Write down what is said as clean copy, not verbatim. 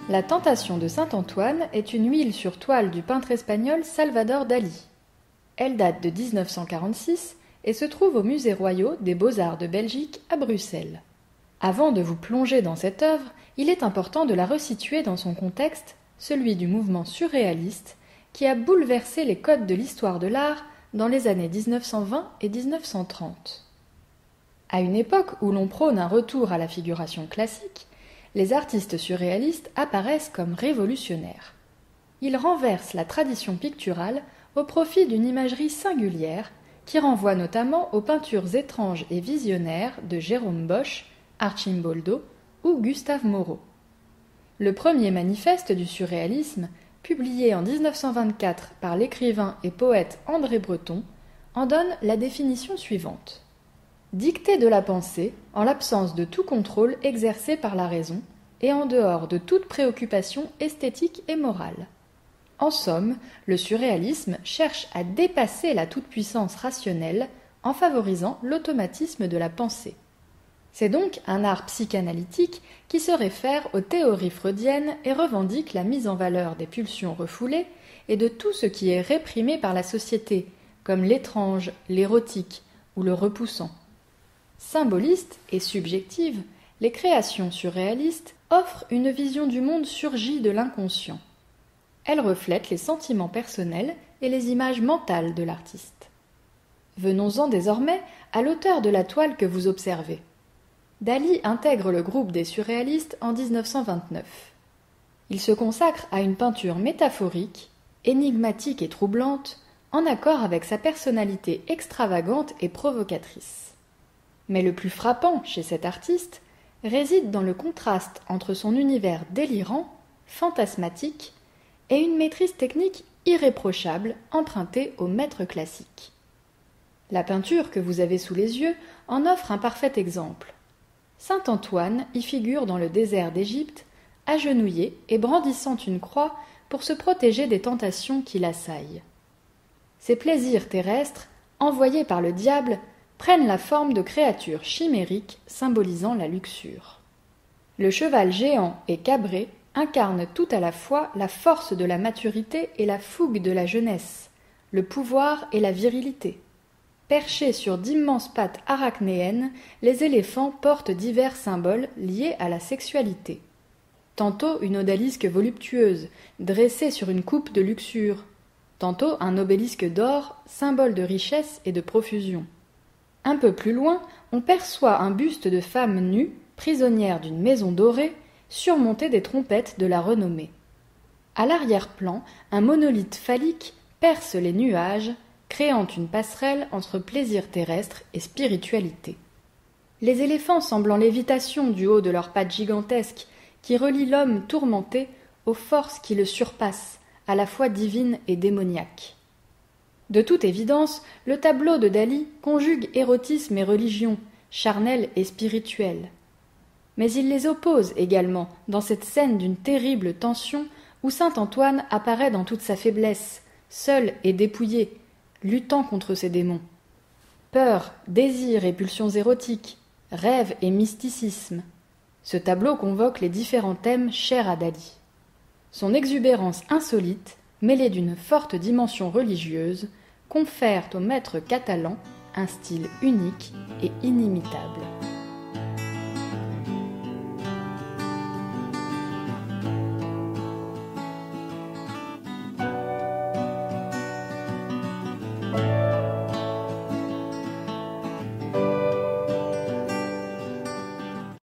La Tentation de Saint-Antoine est une huile sur toile du peintre espagnol Salvador Dalí. Elle date de 1946 et se trouve au Musée royal des Beaux-Arts de Belgique à Bruxelles. Avant de vous plonger dans cette œuvre, il est important de la resituer dans son contexte, celui du mouvement surréaliste, qui a bouleversé les codes de l'histoire de l'art dans les années 1920 et 1930. À une époque où l'on prône un retour à la figuration classique, les artistes surréalistes apparaissent comme révolutionnaires. Ils renversent la tradition picturale au profit d'une imagerie singulière qui renvoie notamment aux peintures étranges et visionnaires de Jérôme Bosch, Arcimboldo ou Gustave Moreau. Le premier manifeste du surréalisme, publié en 1924 par l'écrivain et poète André Breton, en donne la définition suivante. Dictée de la pensée, en l'absence de tout contrôle exercé par la raison, et en dehors de toute préoccupation esthétique et morale. En somme, le surréalisme cherche à dépasser la toute-puissance rationnelle en favorisant l'automatisme de la pensée. C'est donc un art psychanalytique qui se réfère aux théories freudiennes et revendique la mise en valeur des pulsions refoulées et de tout ce qui est réprimé par la société, comme l'étrange, l'érotique ou le repoussant. Symbolistes et subjectives, les créations surréalistes offrent une vision du monde surgie de l'inconscient. Elles reflètent les sentiments personnels et les images mentales de l'artiste. Venons-en désormais à l'auteur de la toile que vous observez. Dalí intègre le groupe des surréalistes en 1929. Il se consacre à une peinture métaphorique, énigmatique et troublante, en accord avec sa personnalité extravagante et provocatrice. Mais le plus frappant chez cet artiste réside dans le contraste entre son univers délirant, fantasmatique, et une maîtrise technique irréprochable empruntée au maître classique. La peinture que vous avez sous les yeux en offre un parfait exemple. Saint Antoine y figure dans le désert d'Égypte, agenouillé et brandissant une croix pour se protéger des tentations qui l'assaillent. Ces plaisirs terrestres, envoyés par le diable, prennent la forme de créatures chimériques symbolisant la luxure. Le cheval géant et cabré incarne tout à la fois la force de la maturité et la fougue de la jeunesse, le pouvoir et la virilité. Perchés sur d'immenses pattes arachnéennes, les éléphants portent divers symboles liés à la sexualité. Tantôt une odalisque voluptueuse, dressée sur une coupe de luxure, tantôt un obélisque d'or, symbole de richesse et de profusion. Un peu plus loin, on perçoit un buste de femme nue, prisonnière d'une maison dorée, surmontée des trompettes de la renommée. À l'arrière-plan, un monolithe phallique perce les nuages, créant une passerelle entre plaisir terrestre et spiritualité. Les éléphants semblent en lévitation du haut de leurs pattes gigantesques, qui relient l'homme tourmenté aux forces qui le surpassent, à la fois divines et démoniaques. De toute évidence, le tableau de Dalí conjugue érotisme et religion, charnel et spirituel. Mais il les oppose également dans cette scène d'une terrible tension où saint Antoine apparaît dans toute sa faiblesse, seul et dépouillé, luttant contre ses démons. Peur, désir et pulsions érotiques, rêve et mysticisme. Ce tableau convoque les différents thèmes chers à Dalí. Son exubérance insolite, mêlée d'une forte dimension religieuse, confère au maître catalan un style unique et inimitable.